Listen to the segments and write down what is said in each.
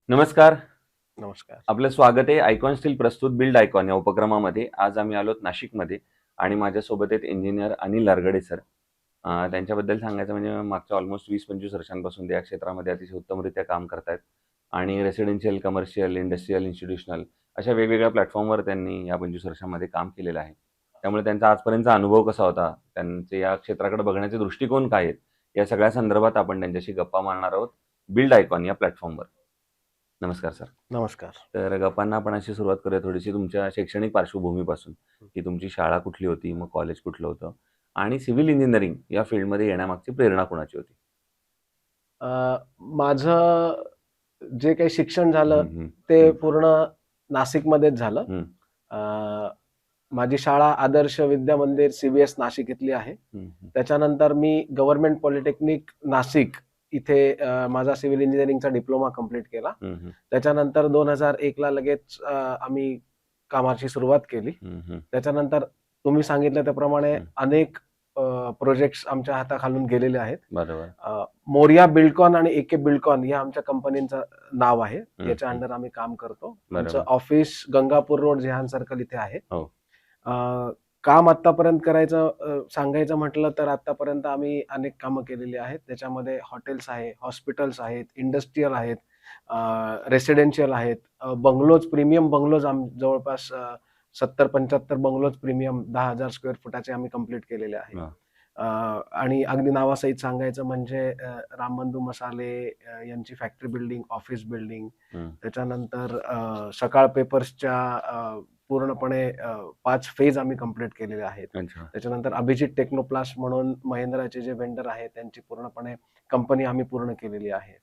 नमस्कार. नमस्कार. आपलं स्वागत आहे आयकॉन स्टील प्रस्तुत बिल्ड आयकॉन या उपक्रमामध्ये. आज आम्ही आलोत नाशिकमध्ये आणि माझ्यासोबत आहेत इंजिनियर अनिल लारगडे सर. त्यांच्याबद्दल सांगायचं म्हणजे मागच्या ऑलमोस्ट 20-25 वर्षांपासून ते या क्षेत्रामध्ये अतिशय उत्तमरित्या काम करतायत आणि रेसिडेन्शियल, कमर्शियल, इंडस्ट्रियल, इन्स्टिट्यूशनल अशा वेगवेगळ्या प्लॅटफॉर्मवर त्यांनी या 25 वर्षांमध्ये काम केलेलं आहे. त्यामुळे त्यांचा आजपर्यंतचा अनुभव कसा होता, त्यांचे या क्षेत्राकडे बघण्याचे दृष्टिकोन काय आहेत, या सगळ्या संदर्भात आपण त्यांच्याशी गप्पा मारणार आहोत बिल्ड आयकॉन या प्लॅटफॉर्मवर. नमस्कार सर. नमस्कार. तर गप्पांना आपण अशी सुरुवात करूया थोडीशी तुमच्या शैक्षणिक पार्श्वभूमीपासून, की तुमची शाळा कुठली होती, मग कॉलेज कुठलं होतं आणि सिव्हिल इंजिनिअरिंग या फील्डमध्ये येण्यामागची प्रेरणा कोणाची होती? माझं जे काही शिक्षण झालं हं, हं. ते पूर्ण नाशिकमध्येच झालं. हं. माझी शाळा आदर्श विद्या मंदिर CBS नाशिक इथली आहे. त्याच्यानंतर मी गव्हर्नमेंट पॉलिटेक्निक नाशिक इथे माझा सिव्हिल इंजिनिअरिंगचा डिप्लोमा कंप्लीट केला. त्याच्यानंतर 2001 ला लगेच आम्ही कामाची सुरुवात केली. त्याच्यानंतर तुम्ही सांगितलं त्याप्रमाणे अनेक प्रोजेक्ट्स आमच्या हाताखालून गेलेले आहेत. बरोबर. मोरिया बिल्डकॉन आणि AK बिल्डकॉन या आमच्या कंपनीचं नाव आहे. याच्या अंडर आम्ही काम करतो. आमचं office Gangapur road Jehan circle इथे आहे. काम आतापर्यंत सांगायचं म्हटलं तर आतापर्यंत आम्ही अनेक कामं केलेली आहेत. त्याच्यामध्ये हॉटेल्स आहे, हॉस्पिटल्स आहेत, इंडस्ट्रियल आहेत, रेसिडेन्शियल आहेत, बंगलोज, प्रीमियम बंगलोज जवळपास 70-75 बंगलोज प्रीमियम 10,000 स्क्वेअर फुटाचे आम्ही कंप्लीट केलेले आहे. आणि अगदी नावासहित सांगायचं म्हणजे रामबंधू मसाले यांची फॅक्टरी बिल्डिंग, ऑफिस बिल्डिंग, त्याच्यानंतर सकाळ पेपर्सच्या पूर्णपणे 5 फेज आम्ही कंप्लीट केलेले आहेत. त्याच्यानंतर अभिजित टेक्नोप्लास्ट म्हणून महिंद्राचे जे वेंडर आहेत त्यांची पूर्णपणे कंपनी आम्ही पूर्ण केलेली आहे.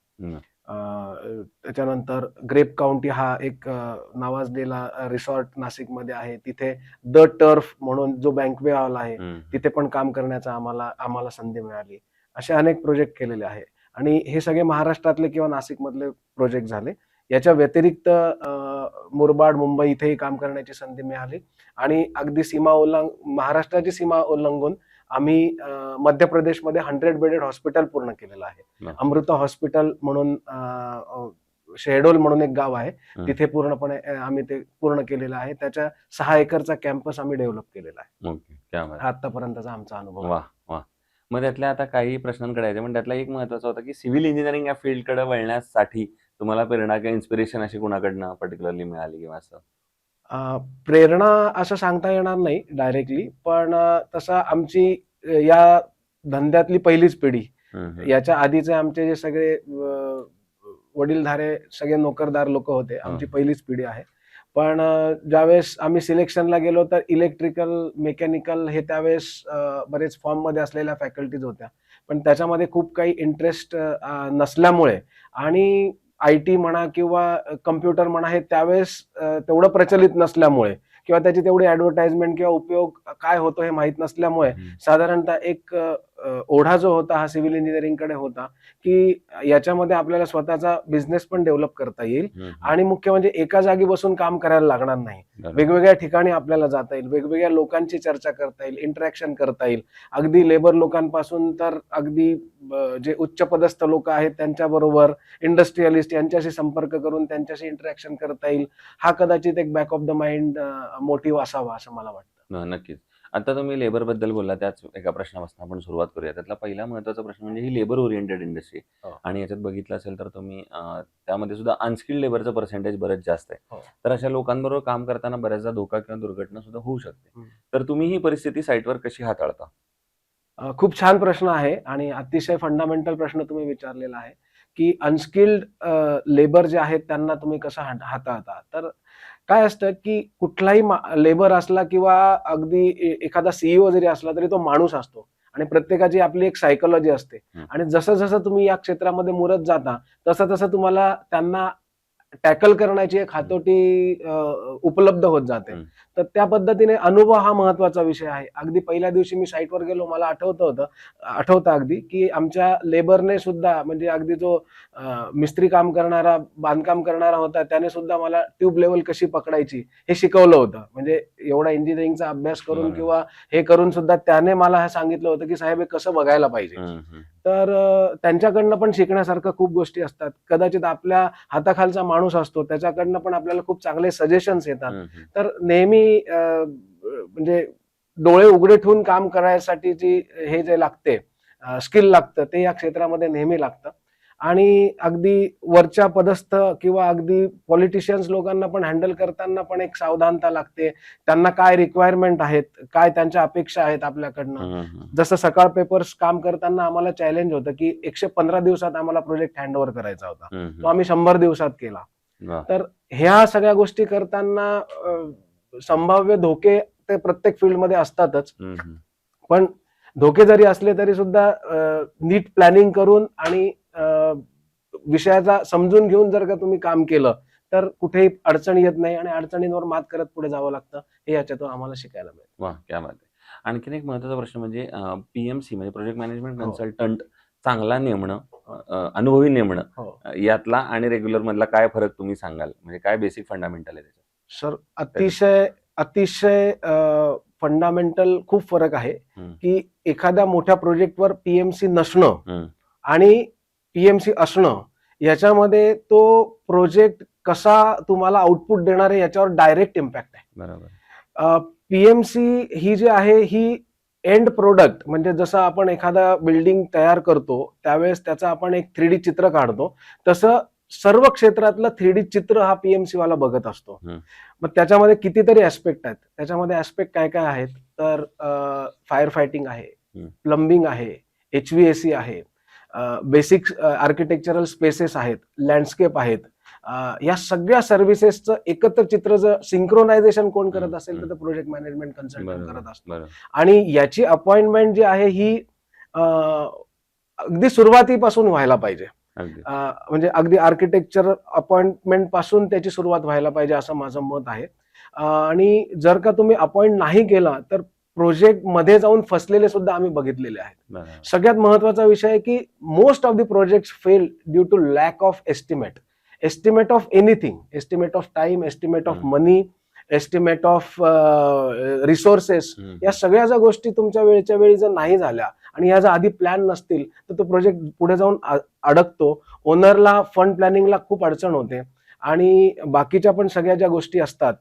त्याच्यानंतर ग्रेप काउंटी हा एक नावाजलेला रिसॉर्ट नाशिकमध्ये आहे. तिथे द टर्फ म्हणून जो बँक्वे हॉल आहे तिथे पण काम करण्याचा आम्हाला संधी मिळाली. असे अनेक प्रोजेक्ट केलेले आहे आणि हे सगळे महाराष्ट्रातले किंवा नाशिकमधले प्रोजेक्ट झाले. याच्या व्यतिरिक्त मुरबाड, मुंबई इथेही काम करण्याची संधी मिळाली आणि अगदी महाराष्ट्राची सीमा ओलांघून आम्ही मध्य प्रदेशमध्ये 100 बेडेड हॉस्पिटल पूर्ण केलेलं आहे. अमृता हॉस्पिटल म्हणून शेहडोल म्हणून एक गाव आहे, तिथे पूर्णपणे आम्ही ते पूर्ण केलेलं आहे. त्याच्या 6 एकरचा कॅम्पस आम्ही डेव्हलप केलेला आहे. आतापर्यंतचा आमचा अनुभव. वा वा. मग त्यातल्या आता काही प्रश्नांकडे आहे, पण त्यातला एक महत्वाचा होता की सिव्हिल इंजिनिअरिंग या फील्डकडे वळण्यासाठी तुम्हाला प्रेरणा किंवा इन्स्पिरेशन अशी कुणाकडनं पर्टिक्युलरली मिळाली किंवा असं? प्रेरणा असं सांगता येणार नाही डायरेक्टली, पण तसं आमची या धंद्यातली पहिलीच पिढी, याच्या आधीचे आमचे जे सगळे वडीलधारे सगळे नोकरदार लोक होते, आमची पहिलीच पिढी आहे. पण ज्यावेळेस आम्ही सिलेक्शनला गेलो तर इलेक्ट्रिकल, मेकॅनिकल हे त्यावेळेस बरेच फॉर्म मध्ये असलेल्या फॅकल्टीज होत्या, पण त्याच्यामध्ये खूप काही इंटरेस्ट नसल्यामुळे आणि IT म्हणा किंवा कम्प्युटर म्हणा हे त्यावेळेस तेवढं प्रचलित नसल्यामुळे किंवा त्याची तेवढी ऍडव्हर्टाइजमेंट किंवा उपयोग काय होतो हे माहित नसल्यामुळे साधारणतः एक ओढा जो होता हा सिव्हिल इंजिनिअरिंग कडे होता की याच्यामध्ये आपल्याला स्वतःचा बिझनेस पण डेव्हलप करता येईल आणि मुख्य म्हणजे एका जागी बसून काम करायला लागणार नाही. वेगवेगळ्या ठिकाणी आपल्याला जाता येईल, वेगवेगळ्या लोकांची चर्चा करता येईल, इंटरॅक्शन करता येईल. अगदी लेबर लोकांपासून तर अगदी जे उच्च पदस्थ लोक आहेत त्यांच्याबरोबर, इंडस्ट्रियलिस्ट यांच्याशी संपर्क करून त्यांच्याशी इंटरॅक्शन करता येईल. हा कदाचित एक back of the mind motive असावा असं मला वाटतं. नक्कीच. आता तुम्ही लेबर बद्दल बोलला, त्याच एका प्रश्नापासून आपण सुरुवात करूया. त्यातला पहिला महत्वाचा प्रश्न म्हणजे ही लेबर ओरिएंटेड इंडस्ट्री आणि याच्यात बघितलं असेल तर तुम्ही त्यामध्ये सुद्धा अनस्किल्ड लेबरचं पर्सेंटेज बरंच जास्त आहे. तर अशा लोकांबरोबर काम करताना बऱ्याचदा धोका किंवा दुर्घटना सुद्धा होऊ शकते. तर तुम्ही ही परिस्थिती साईटवर कशी हाताळता? खूप छान प्रश्न आहे आणि अतिशय फंडामेंटल प्रश्न तुम्ही विचारलेला आहे की अनस्किल्ड लेबर जे आहेत त्यांना तुम्ही कसं हाताळता. तर काय असतं की कुठलाही लेबर असला किंवा अगदी एखादा CEO जरी असला तरी तो माणूस असतो आणि प्रत्येकाची आपली एक सायकोलॉजी असते आणि जसं जसं तुम्ही या क्षेत्रामध्ये मुरत जाता तसं तसं तुम्हाला त्यांना टॅकल करण्याची एक हातोटी उपलब्ध होत जाते. तर त्या पद्धतीने अनुभव हा महत्वाचा विषय आहे. अगदी पहिल्या दिवशी मी साईटवर गेलो, मला आठवतं अगदी की आमच्या लेबरने सुद्धा, म्हणजे अगदी जो मिस्त्री काम करणारा, बांधकाम करणारा होता, त्याने सुद्धा मला ट्यूब लेवल कशी पकडायची हे शिकवलं होतं. म्हणजे एवढा इंजिनिअरिंगचा अभ्यास करून बरोबर. किंवा हे करून सुद्धा त्याने मला हे सांगितलं होतं की साहेब हे कसं बघायला पाहिजे. तर त्यांच्याकडनं पण शिकण्यासारखं खूप गोष्टी असतात. कदाचित आपल्या हाताखालचा माणूस असतो, त्याच्याकडनं पण आपल्याला खूप चांगले सजेशन्स येतात. तर नेहमी म्हणजे डोळे उघडे ठेवून काम करायसाठीची हे जे लागते, स्किल लागतं, ते या क्षेत्रामध्ये नेहमी लागतं. आणि अगदी वरच्या पदस्थ किंवा अगदी पॉलिटिशियन्स लोकांना पण हँडल करताना पण एक सावधानता लागते. त्यांना काय रिक्वायरमेंट आहेत, काय त्यांच्या अपेक्षा आहेत आपल्याकडनं. जसं सकाळ पेपर्स काम करताना आम्हाला चॅलेंज होतं की 115 दिवसात आम्हाला प्रोजेक्ट हँडओव्हर करायचा होता, तो आम्ही 100 दिवसात केला. तर ह्या सगळ्या गोष्टी करताना संभाव्य धोके ते प्रत्येक फील्डमध्ये असतातच, पण धोके जरी असले तरी सुद्धा नीट प्लॅनिंग करून आणि विषयाचा समजून घेऊन जर का तुम्ही काम केलं तर कुठेही अडचण येत नाही आणि अडचणींवर मात करत पुढे जावं लागतं, हे याच्यातून आम्हाला शिकायला मिळतं. वा, क्या बात आहे. आणखीन एक महत्त्वाचा प्रश्न म्हणजे पीएमसी म्हणजे प्रोजेक्ट मॅनेजमेंट हो. कन्सल्टंट चांगला नेमणं, अनुभवी नेमणं, हो यातला आणि रेग्युलर मधला काय फरक तुम्ही सांगाल? म्हणजे काय बेसिक फंडामेंटल आहे त्याच्यात? सर, अतिशय फंडामेंटल खूप फरक आहे की एखाद्या मोठ्या प्रोजेक्टवर पीएमसी नसणं आणि पीएमसी असणं, याच्यामध्ये तो प्रोजेक्ट कसा तुम्हाला आउटपुट देणार आहे याच्यावर डायरेक्ट इम्पॅक्ट आहे. बरोबर. पीएमसी ही जी आहे ही एंड प्रोडक्ट, म्हणजे जसं आपण एखादा बिल्डिंग तयार करतो त्यावेळेस त्याचं आपण एक 3D चित्र काढतो, तसं सर्व क्षेत्रातलं 3D चित्र हा पीएमसी वाला बघत असतो. मग त्याच्यामध्ये कितीतरी ऍस्पेक्ट आहेत. त्याच्यामध्ये ऍस्पेक्ट काय काय आहेत तर फायर फायटिंग आहे, प्लंबिंग आहे, HVAC आहे, बेसिक आर्किटेक्चरल स्पेसेस आहेत, लँडस्केप आहेत. या सगळ्या सर्व्हिसेसचं एकत्र चित्र जर सिंक्रोनायझेशन कोण करत असेल तर प्रोजेक्ट मॅनेजमेंट कन्सल्टंट करत असतो. आणि याची अपॉइंटमेंट जी आहे ही अगदी सुरुवातीपासून व्हायला पाहिजे. म्हणजे अगदी आर्किटेक्चर अपॉइंटमेंट पासून त्याची सुरुवात व्हायला पाहिजे असं माझं मत आहे. आणि जर का तुम्ही अपॉइंट नाही केला तर प्रोजेक्ट मध्ये जाऊन फसलेले सुद्धा आम्ही बघितलेले आहेत. सगळ्यात महत्वाचा विषय आहे की most of the project fail due to lack of estimate of anything, estimate of time, estimate of money, estimate of resources. या सगळ्या ज्या गोष्टी तुमच्या वेळच्या वेळी जर नाही झाल्या आणि या जर आधी प्लॅन नसतील तर तो प्रोजेक्ट पुढे जाऊन अडकतो. ओनरला फंड प्लॅनिंगला खूप अडचण होते. आणि बाकीच्या पण सगळ्या ज्या गोष्टी असतात,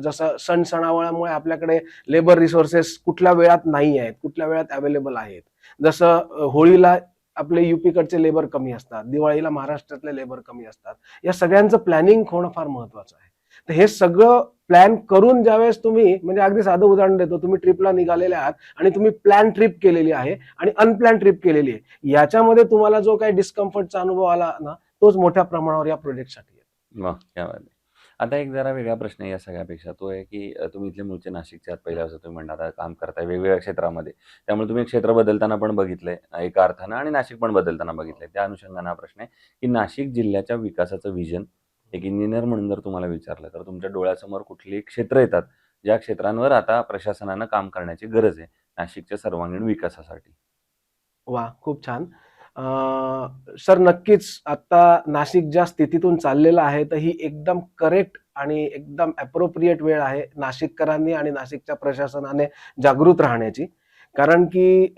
जसं सणावळामुळे आपल्याकडे लेबर रिसोर्सेस कुठल्या वेळात नाही आहेत, कुठल्या वेळात अवेलेबल आहेत. जसं होळीला आपले युपीकडचे लेबर कमी असतात, दिवाळीला महाराष्ट्रातले लेबर कमी असतात. या सगळ्यांचं प्लॅनिंग होणं फार महत्वाचं आहे. तर हे सगळं प्लॅन करून ज्यावेळेस तुम्ही, म्हणजे अगदी साधं उदाहरण देतो, तुम्ही ट्रिपला निघालेले आहात आणि तुम्ही प्लॅन ट्रिप केलेली आहे आणि अनप्लॅन ट्रिप केलेली आहे, याच्यामध्ये तुम्हाला जो काही डिस्कम्फर्टचा अनुभव आला ना, तोच मोठ्या प्रमाणावर या प्रोजेक्टसाठी आहे. वा, क्या बात आहे. आता एक जरा वेगळा प्रश्न आहे या सगळ्यापेक्षा, तो आहे की तुम्ही इथले मूळचे नाशिकचे आहात, पहिल्या तुम्ही म्हणता काम करताय वेगवेगळ्या क्षेत्रामध्ये, त्यामुळे तुम्ही क्षेत्र बदलताना पण बघितलंय एका अर्थानं आणि नाशिक पण बदलताना बघितलंय. त्या अनुषंगाने हा प्रश्न आहे की नाशिक जिल्ह्याच्या विकासाचं विजन एक इंजिनियर म्हणून जर तुम्हाला विचारलं तर तुमच्या डोळ्यासमोर कुठली क्षेत्र येतात ज्या क्षेत्रांवर आता प्रशासनानं काम करण्याची गरज आहे नाशिकच्या सर्वांगीण विकासासाठी? वा, खूप छान. सर, नक्कीच आता नाशिक ज्या स्थितीतून चाललेलं आहे तर ही एकदम करेक्ट आणि एकदम अप्रोप्रिएट वेळ आहे नाशिककरांनी आणि नाशिकच्या प्रशासनाने जागृत राहण्याची. कारण की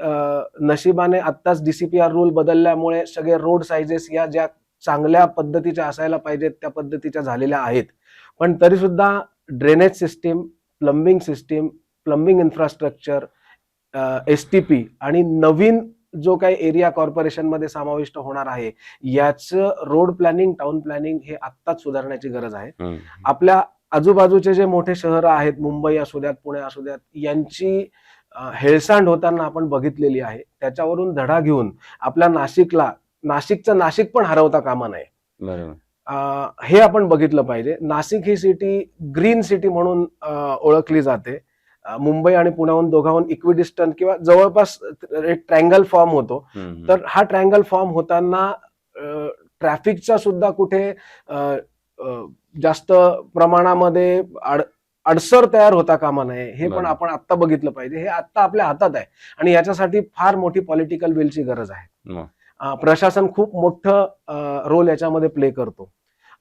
नशिबाने आत्ताच DCPR रूल बदलल्यामुळे सगळे रोड साइजेस या ज्या चांगल्या पद्धतीच्या असायला पाहिजेत त्या पद्धतीच्या झालेल्या आहेत. पण तरी सुद्धा drainage system, plumbing infrastructure, STP आणि नवीन जो काही एरिया कॉर्पोरेशन मध्ये समाविष्ट होणार आहे याचं रोड प्लॅनिंग, टाउन प्लॅनिंग हे आत्ताच सुधारण्याची गरज आहे. आपल्या आजूबाजूचे जे मोठे शहरं आहेत, मुंबई असू द्यात, पुणे असू द्यात, यांची हेळसांड होताना आपण बघितलेली आहे. त्याच्यावरून धडा घेऊन आपल्या नाशिकचं नाशिक पण हरवता कामा नये. हे आपण बघितलं पाहिजे. नाशिक ही सिटी ग्रीन सिटी म्हणून ओळखली जाते. मुंबई आणि पुण्याहून दोघांहून इक्विडिस्टंट किंवा जवळपास एक ट्रायंगल फॉर्म होतो. तर हा ट्रायंगल फॉर्म होताना ट्रॅफिकचा सुद्धा कुठे जास्त प्रमाणामध्ये अडसर तयार होता कामा नये, हे पण बरोबर. आपण आत्ता बघितलं पाहिजे. हे आत्ता आपल्या हातात आहे आणि याच्यासाठी फार मोठी पॉलिटिकल विलची गरज आहे. मग. प्रशासन खूप मोठं रोल याच्यामध्ये प्ले करतो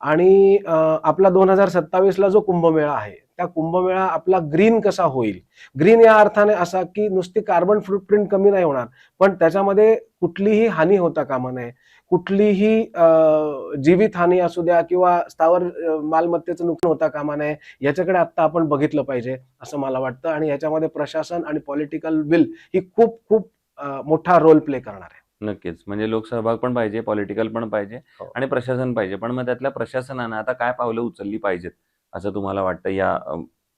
आणि आपला 2027ला जो कुंभमेळा आहे, त्या कुंभमेळा आपला ग्रीन कसा होईल, ग्रीन या अर्थाने असा की नुसती कार्बन फुटप्रिंट कमी नाही होणार, पण त्याच्यामध्ये कुठलीही हानी होता कामा नये, कुठलीही जीवितहानी असू द्या किंवा स्थावर मालमत्तेचं नुकसान होता कामा नये, याच्याकडे आता आपण बघितलं पाहिजे असं मला वाटतं आणि याच्यामध्ये प्रशासन आणि पॉलिटिकल विल ही खूप खूप मोठा रोल प्ले करणार आहे. नक्कीच. म्हणजे लोकसहभाग पण पाहिजे, पॉलिटिकल पण पाहिजे हो. आणि प्रशासन पाहिजे. पण मग त्यातल्या प्रशासनानं आता काय पावलं उचलली पाहिजेत, असं तुम्हाला वाटतं या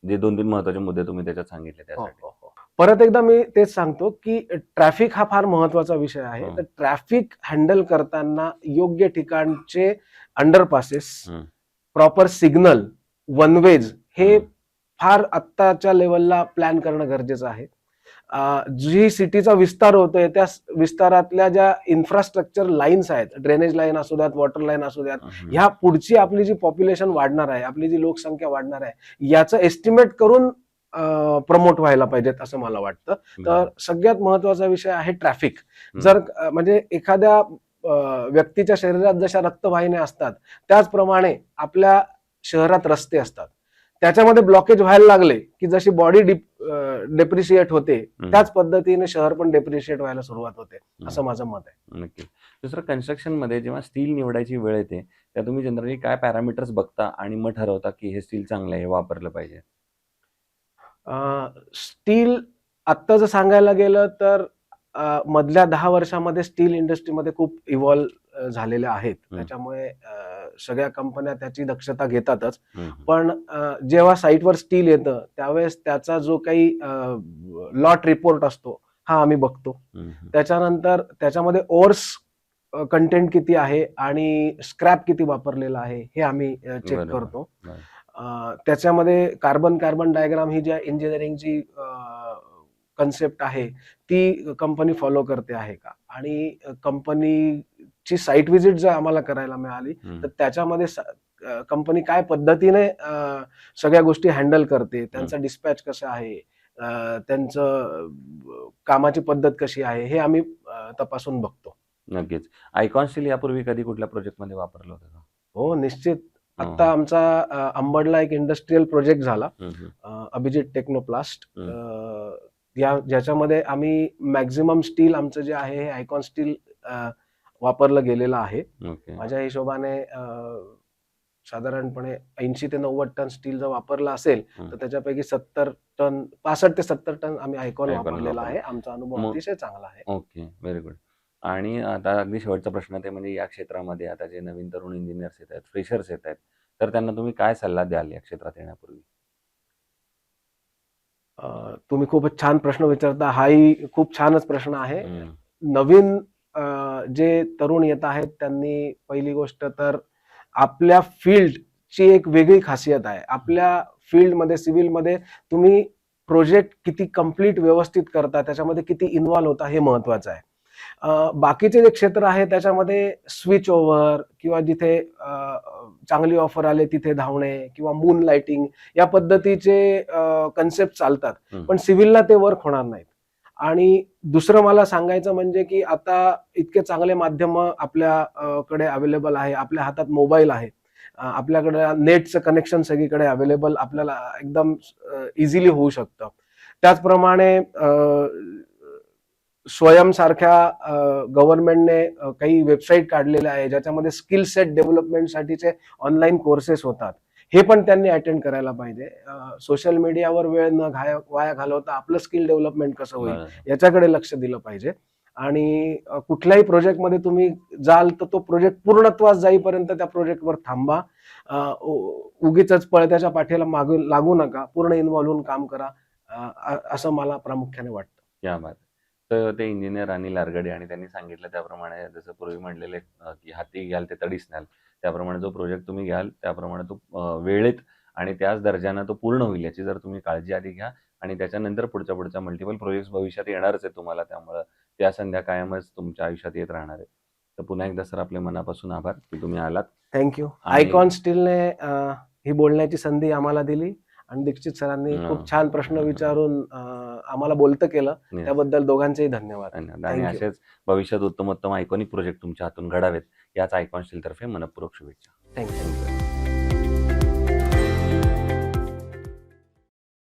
जे 2-3 महत्त्वाचे मुद्दे तुम्ही त्याच्यात सांगितले हो, त्यासाठी? हो, हो. परत एकदा मी तेच सांगतो, की ट्रॅफिक हा फार महत्वाचा विषय आहे. हं. तर ट्रॅफिक हँडल करताना योग्य ठिकाणचे अंडरपासेस, हं. प्रॉपर सिग्नल, वन वेज हे हं. फार आत्ताच्या लेवलला प्लॅन करणं गरजेचं आहे. जी सिटीचा विस्तार होतोय, त्या विस्तारातल्या ज्या इन्फ्रास्ट्रक्चर लाईन्स आहेत, ड्रेनेज लाईन असू द्यात, वॉटर लाईन असू द्यात, हं. ह्या पुढची आपली जी पॉप्युलेशन वाढणार आहे, आपली जी लोकसंख्या वाढणार आहे, याचं एस्टिमेट करून प्रमोट व्हायला पाहिजेत असं मला वाटतं. तर बरोबर. सगळ्यात महत्वाचा विषय आहे ट्रॅफिक. हं. जर म्हणजे एखाद्या व्यक्तीच्या शरीरात जशा रक्तवाहिन्या असतात, त्याचप्रमाणे आपल्या शहरात रस्ते असतात. त्याच्यामध्ये ब्लॉकेज व्हायला लागले, की जशी बॉडी डेप्रिशिएट होते, हं. त्याच पद्धतीने शहर पण डेप्रिशिएट व्हायला सुरुवात होते, असं हं. माझं मत आहे. नक्कीच. दुसरं कन्स्ट्रक्शनमध्ये जेव्हा स्टील निवडायची वेळ येते, तेव्हा तुम्ही जनरली काय पॅरामीटर्स बघता आणि मग ठरवता, की हे स्टील चांगलं आहे, हे वापरलं पाहिजे? स्टील आत्ता जर सांगायला गेलं तर मधल्या 10 वर्षामध्ये स्टील इंडस्ट्रीमध्ये खूप इव्हॉल्व झालेल्या आहेत. हं. त्याच्यामुळे सगळ्या कंपन्या त्याची दक्षता घेतातच. हं. पण जेव्हा साईटवर स्टील येतं, त्यावेळेस त्याचा जो काही लॉट रिपोर्ट असतो, हा आम्ही बघतो. हं. त्याच्यानंतर त्याच्यामध्ये ओव्हर्स कंटेंट किती आहे आणि स्क्रॅप किती वापरलेला आहे, हे आम्ही चेक बरोबर. करतो. बरं. त्याच्यामध्ये कार्बन कार्बन डायग्राम ही ज्या इंजिनिअरिंगची कन्सेप्ट आहे, ती कंपनी फॉलो करते आहे का? आणि कंपनीची साईट व्हिजिट जर आम्हाला करायला मिळाली, हं. तर त्याच्यामध्ये कंपनी काय पद्धतीने सगळ्या गोष्टी हँडल करते, त्यांचा डिस्पॅच कसं आहे, त्यांचं कामाची पद्धत कशी आहे, हे आम्ही तपासून बघतो. नक्कीच. आयकॉन स्टील यापूर्वी कधी कुठल्या प्रोजेक्टमध्ये वापरलं होतं का? हो, निश्चित. हं. आता आमचा अंबडला एक इंडस्ट्रियल प्रोजेक्ट झाला. हं. हं. अभिजित टेक्नोप्लास्ट. ज्याच्यामध्ये आम्ही मॅक्झिमम स्टील आमचं जे आहे हे आयकॉन स्टील वापरलं गेलेलं आहे. ओके. माझ्या हिशोबाने साधारणपणे 80 ते 90 टन स्टील जर वापरलं असेल, हं. तर त्याच्यापैकी 70 टन 65 ते 70 टन आम्ही आयकॉन आयकॉन वापरलेला वापरलं. आहे. आमचा अनुभव मग अतिशय चांगला आहे. ओके. Very good. आणि आता अगदी शेवटचा प्रश्न ते म्हणजे या क्षेत्रामध्ये आता जे नवीन तरुण इंजिनिअर्स येत आहेत, फ्रेशर्स येत आहेत, तर त्यांना तुम्ही काय सल्ला द्याल या क्षेत्रात येण्यापूर्वी? तुम्ही खूपच छान प्रश्न विचारता. हाही खूप छानच प्रश्न आहे. हं. नवीन जे तरुण येत आहेत त्यांनी पहिली गोष्ट तर आपल्या फील्डची एक वेगळी खासियत आहे. आपल्या फील्डमध्ये सिव्हिलमध्ये तुम्ही प्रोजेक्ट किती कंप्लीट व्यवस्थित करता, त्याच्यामध्ये किती इन्व्हॉल्व होता हे महत्वाचं आहे. बाकीचे जे क्षेत्र आहे त्याच्यामध्ये स्विच ओव्हर किंवा जिथे चांगली ऑफर आले तिथे धावणे किंवा मून लाइटिंग या पद्धतीचे कन्सेप्ट चालतात. हं. पण सिव्हिलला ते वर्क होणार नाहीत. आणि दुसरं मला सांगायचं म्हणजे की आता इतके चांगले माध्यम कडे अवेलेबल आहे. आपल्या हातात मोबाईल आहे. आपल्याकडे नेटचं कनेक्शन सगळीकडे अवेलेबल आपल्याला एकदम इझिली होऊ शकतं. त्याचप्रमाणे स्वयंसारख्या गव्हर्नमेंटने काही वेबसाईट काढलेल्या आहे, ज्याच्यामध्ये स्किल सेट डेव्हलपमेंटसाठीचे ऑनलाईन कोर्सेस होतात. हे पण त्यांनी अटेंड करायला पाहिजे. सोशल मीडियावर वेळ न वाया घालवता आपलं स्किल डेव्हलपमेंट कसं होईल बरं. याच्याकडे लक्ष दिलं पाहिजे. आणि कुठल्याही प्रोजेक्टमध्ये तुम्ही जाल तर तो प्रोजेक्ट पूर्णत्वास जाईपर्यंत त्या प्रोजेक्टवर थांबा. उगीचच पळत्याच्या पाठीला लागू नका. पूर्ण इन्व्हॉल्व होऊन काम करा. असं मला प्रामुख्याने वाटतं. क्या बात है! तर ते इंजिनिअर अनिल आरगडे आणि त्यांनी सांगितलं त्याप्रमाणे जसं पूर्वी म्हणलेले की हाती घ्याल ते तडीच न्याल. त्याप्रमाणे जो प्रोजेक्ट तुम्ही घ्याल त्याप्रमाणे तो वेळेत आणि त्याच दर्जानं तो पूर्ण होईल याची जर तुम्ही काळजी आधी घ्या आणि त्याच्यानंतर पुढच्या मल्टिपल प्रोजेक्ट्स भविष्यात येणारच आहेत तुम्हाला. त्यामुळं त्या संध्या कायमच तुमच्या आयुष्यात येत राहणार आहेत. तर पुन्हा एकदा सर आपले मनापासून आभार की तुम्ही आलात. थँक्यू. आणि आयकॉन स्टीलने ही बोलण्याची संधी आम्हाला दिली आणि दीक्षित सरांनी हो. खूप छान प्रश्न विचारून आम्हाला बोलतं केलं. Yes. त्याबद्दल दोघांचेही धन्यवाद. धन्यवाद. आणि Thank you. असेच भविष्यात उत्तम आयकॉनिक प्रोजेक्ट तुमच्या हातून घडावेत याच आयकॉन स्टील तर्फे मनपूर्वक शुभेच्छा. थँक्यू.